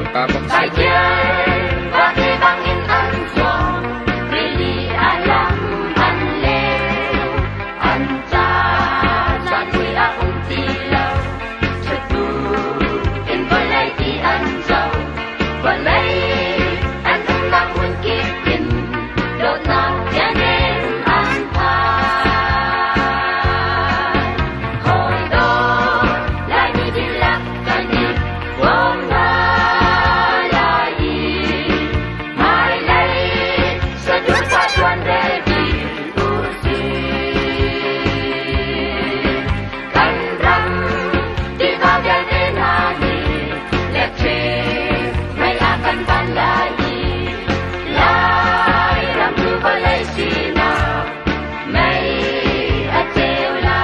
khang ka bang sai wa ke bang in an so really alam an le an cha cha tui a ti lo chatu in balai ti an so balai an na mun ki in do na ya ne an pa hoi do lai ni di lak ka ni wong na lai mai lai sa du sa chuan de bi u si kan ram di ba ga de na ni le che mai a kan ban lai lai ram tu ba lai si na mai a teu la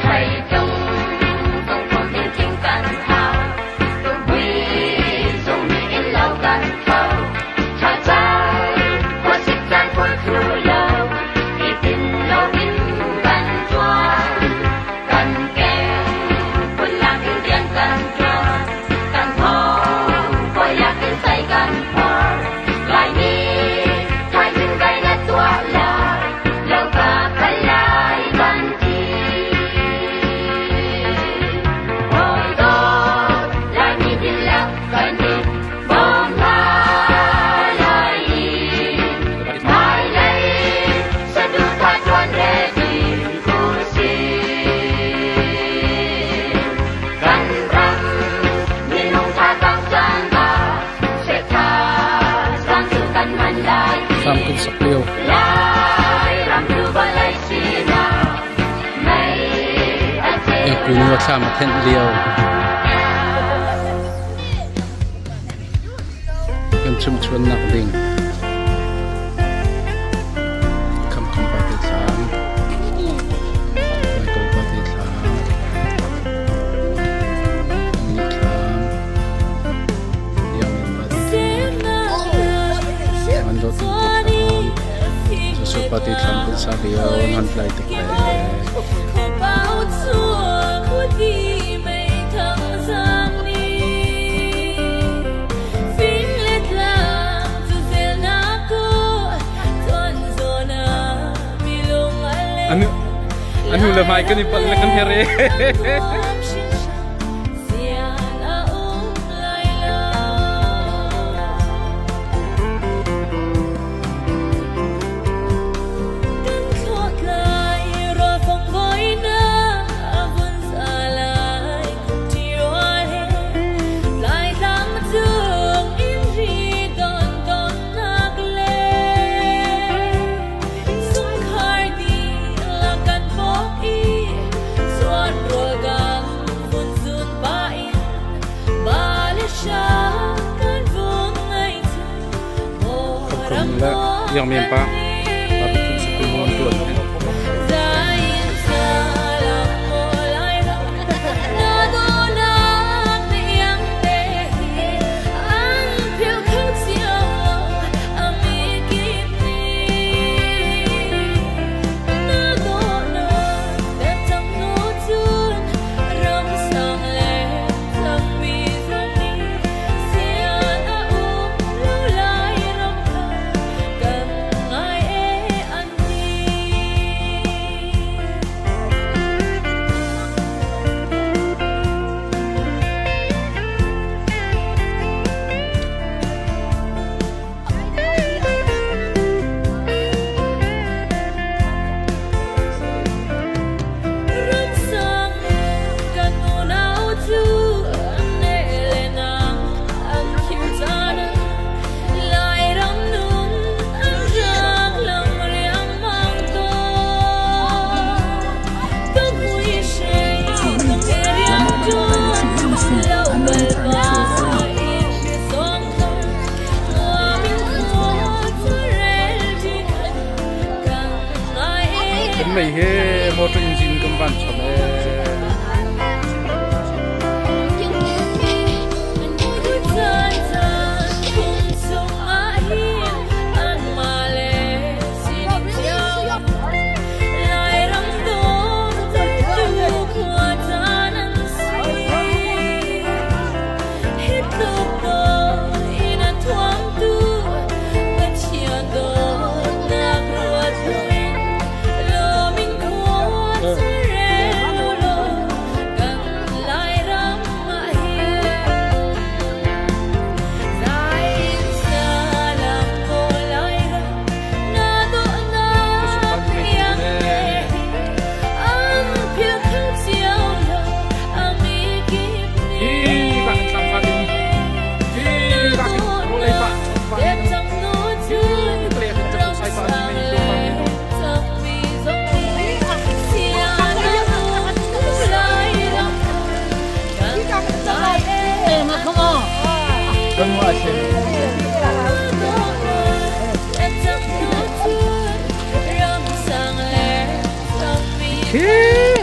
thầy trong không còn tiếng kinh căn thao tôi quy dùng những lâu căn thao cha cha qua xích gian qua khu lâu thì tin lâu in căn choan căn kèm quân lạc in tiền căn choan căn thong qua lạc in say căn thong lại đi thay những cây ngắt tua lại lâu cả cái lại căn chi hồi đó lại đi đi lạc cái đi bom la lại mai đây sẽ đưa ta chuan để đi khu si căn răng nhìn nông tha tăng chân ta sẽ tha sang sự căn mạnh lại sam kun sak liu lại ram tu ba lại si na mai a te e ku nu sa ma then liu kan chum chuan nak ding kham kham pa te thang mai ko pa te thang ni thang yang in ba man do tu thang so pa te thang kun sa liu han plai te kai anu le mai kan ni pal kan here yang mian pa tapi tu sepuluh mon tuan mày he motor engine cầm van chấm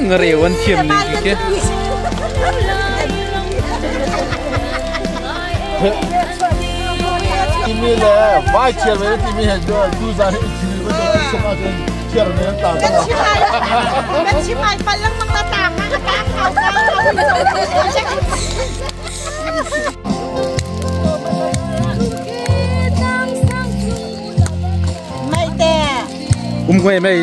ngeriwan thiam ni ke Timi le vai cerve timi he du za ni timi ko to sama den cerve ta taมันชิมายปันลังมังตาตามากตาเขาไม่แต่คุยไม่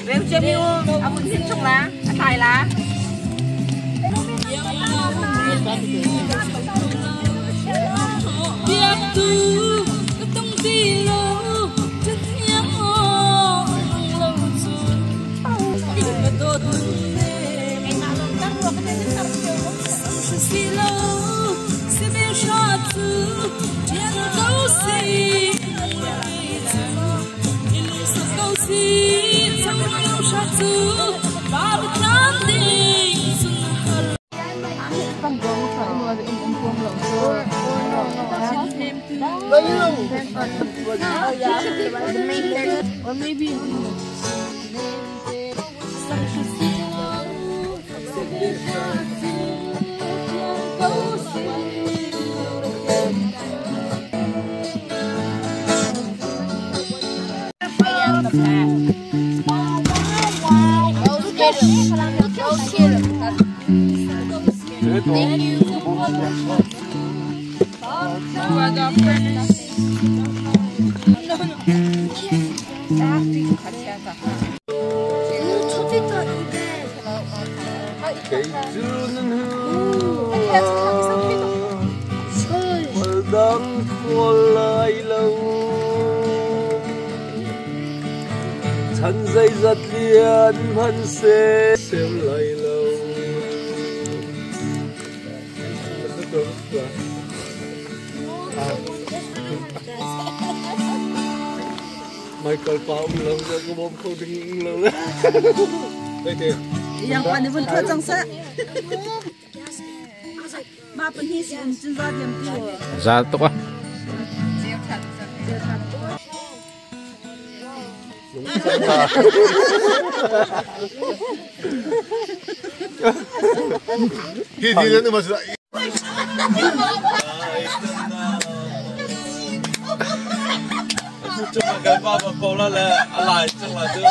เร็วเจมิวเอาบุญสิ้นชงละถ่ายละOr maybe Thân dây giật liền hân xê xem lại lâu Michael Paul lâu ra có bom không đứng lâu đây kìa yang pan pun thua trong sa ma pun hi sin chân ra điểm tu ra to quá Khi đi đến mà Chúng ta cái ba một câu là lại chắc là chưa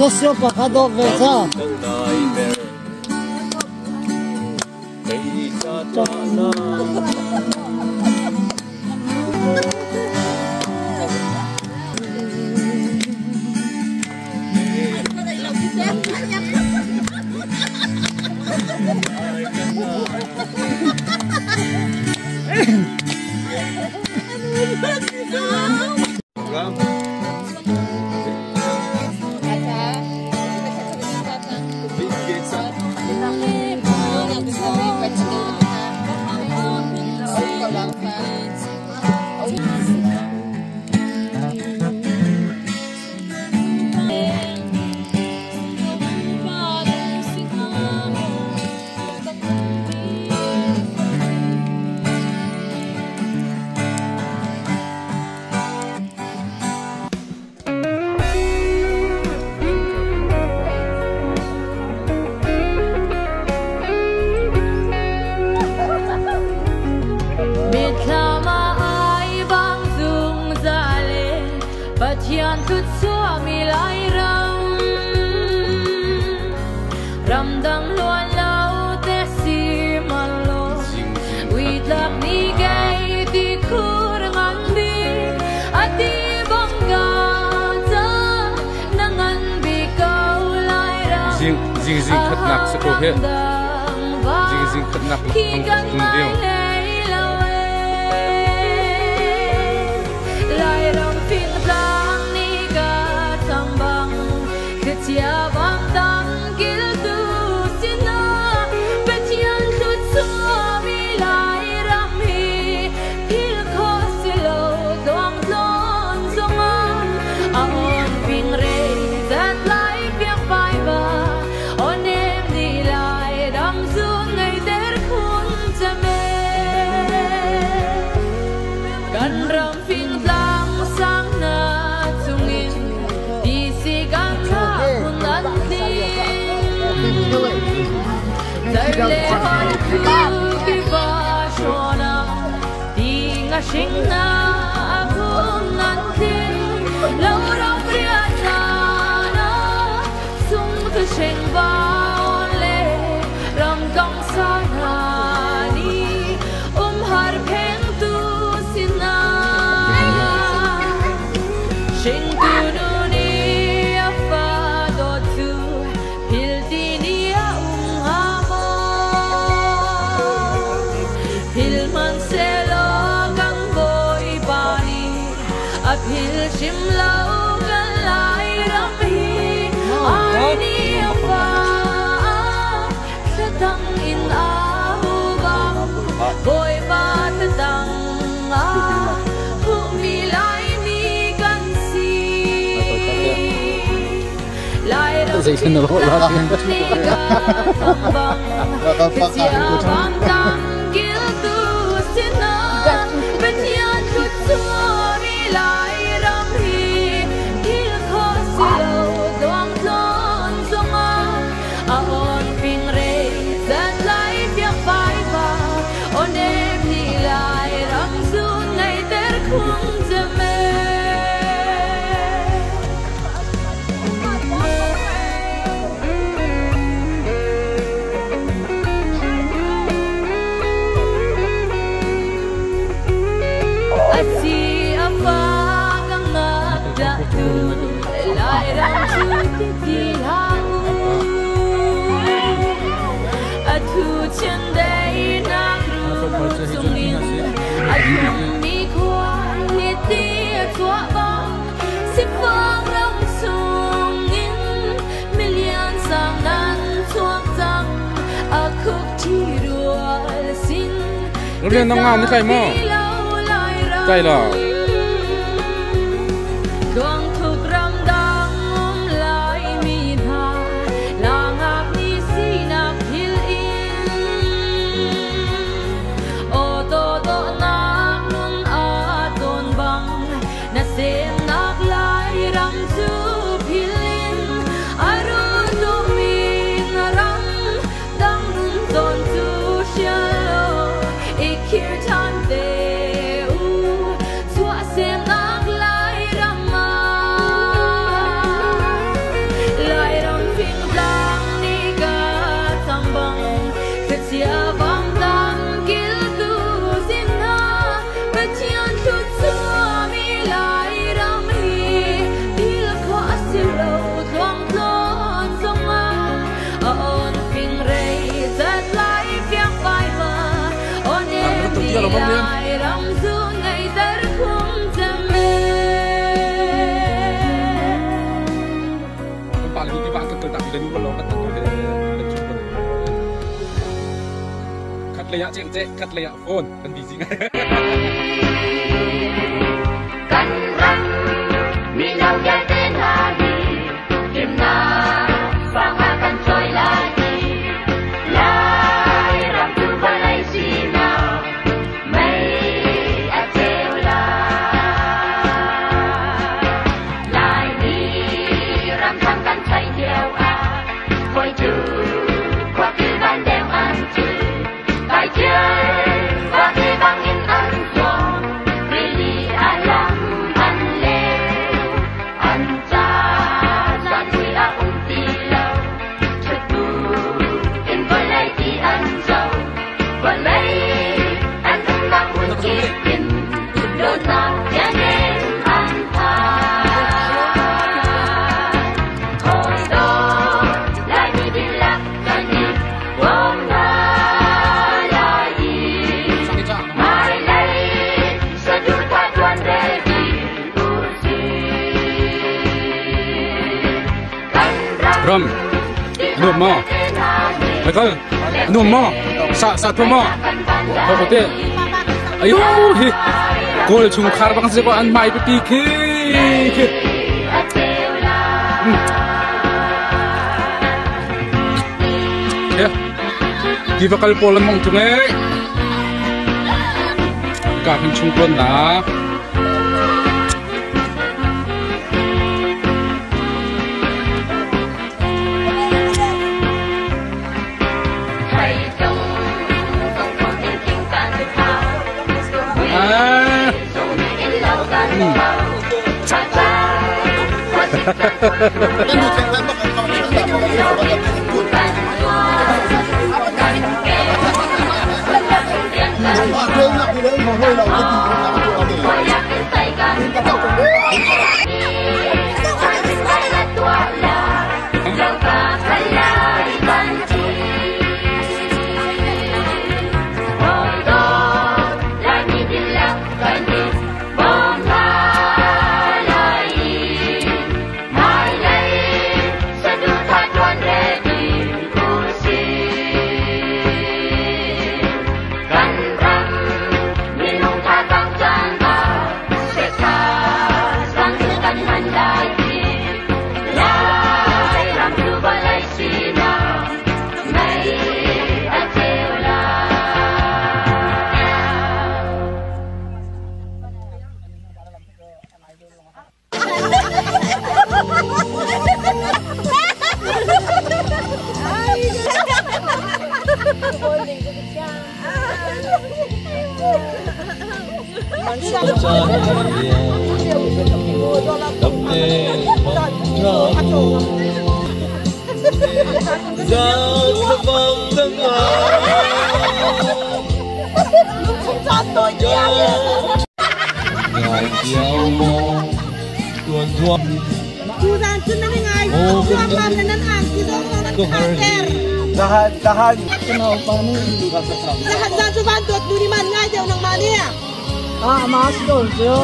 Você pagado veza. Thian tut xua mi lai ram dang luan lau te si malo we love ni gai ti khur ngan bi ati bangga ta nangan bi kau lai ram zing khat nak sa ko he zing khat nak tung dio lai ram phing dang ni ga tambang ke chia bang dang gil tu sina petian tut so mi lai ram hi pil kho silo dong lon zonga on phing re that lai piak pai ba on em di lai ram zu ngai der khun chame kan ram phing dang sang na chungin di si gan tha kun an ti dai le hon ki ba shona di nga shing na kun an ti lo ram ria na na sung tu shing ba le ram dong sa na ni har pheng tu sina shing tu nu ni afa do tu pil ti ni a ha mo pil man se lo gang boy ba ni a pil shim lo gan lai ram hi ai ni afa sa tang in a hu ba boy ba ta tang a hu mi lai ni gan si lai ram Dậy xin lỗi ni ga tang bang ke chia bang dang gil tu sina petian tut so mi lai ram hi gil kho silo dong lon zonga a on ping re that life ya pai ba on em ni lai ram zu ngai ter khung jame asi apa kang ngada tu lai ram zu ti ti hang atu chen dai na ru sung in ai mi kwa ni ti tua bang si phang ram sung in million sang nan chuak chang a khuk thi rual sin Rồi nó ngon như cái mà cái là Gong thuk ram dang lai mi tha lang ap ni si na phil in o to do na nun a ton bang na sem nak lai ram su phil in aru tu min ram dang nun ton tu shalo ikir tan de sem nak lai ram ma lai ram phing dang ni ga tambang ke chia bang dang gil tu sin na petian tut so mi lai chuyện dễ cắt lẹ phone cần gì ngay Cánh răng mi nào ghé tên là gì đêm na và hoa căn trôi là gì lại làm tu và lấy gì nào mấy à treo lại đi làm thăm căn chạy theo à quay trừ qua cái ban đêm ăn trừ bài chơi và cái băng in ăn giòn really alam ăn leo ăn cha ra nuôi à tilau chợt tu in với lấy thì ăn dầu và lấy ăn không làm muốn chicken đôi ta nhà đêm ăn than hồi đó lại đi đi lạc cái gì bom Rom, nuông mò, mày coi, nuông mò, sa thua mò, có có thể, ayo, cô là chúng khá bằng gì có ăn mày bị tì khi, đi vào cái polen mong chúng ấy, cả hình chung quân đã. Dahan kenal pani Lahat sa bandot duni man nga daw ng mania. mas doon siya.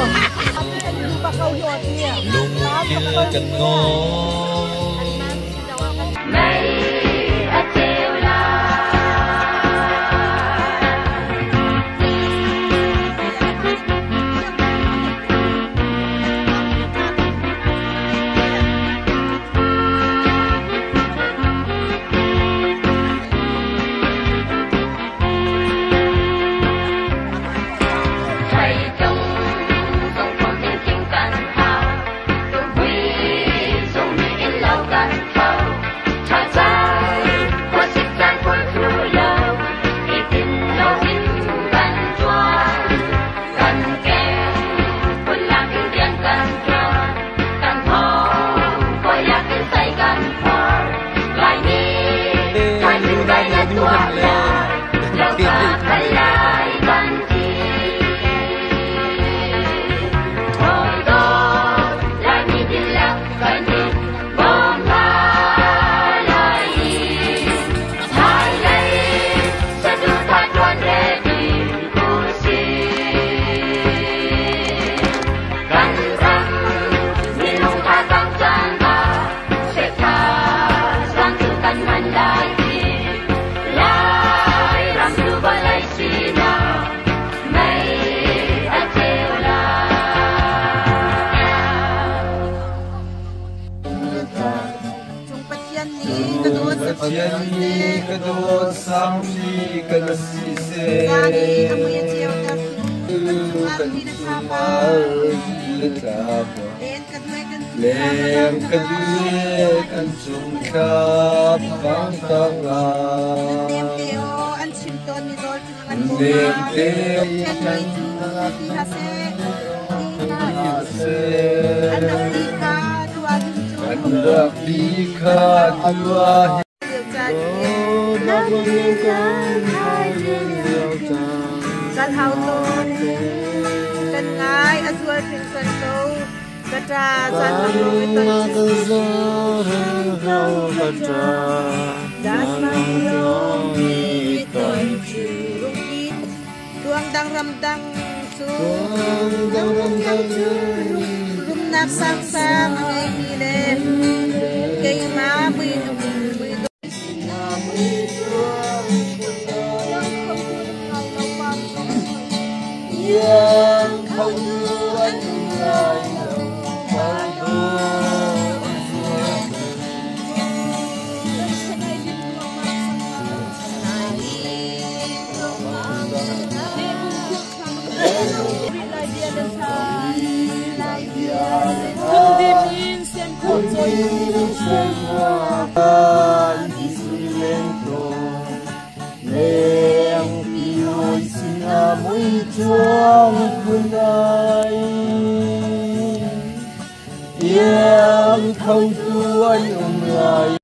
Cha cha Jadi kamu yang siapa kan di sama Lem kedua kan sungkap bangtangan Teo an simton ni dol an Lem teo kan Anak dika dua Kan hau ton kan ngai azul pin san to kata san lo dan lo ton tuang dang ram dang su rum nap sang sang ai ni le kay ma bui yang kau tuan tunai chuông kunai yang không tuan umrai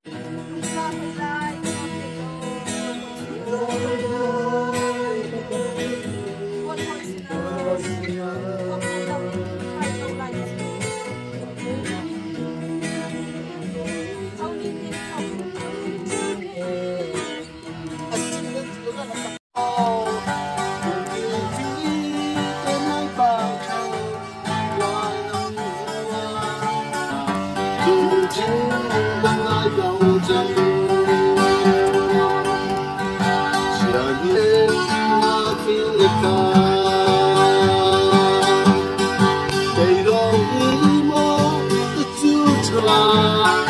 Hãy subscribe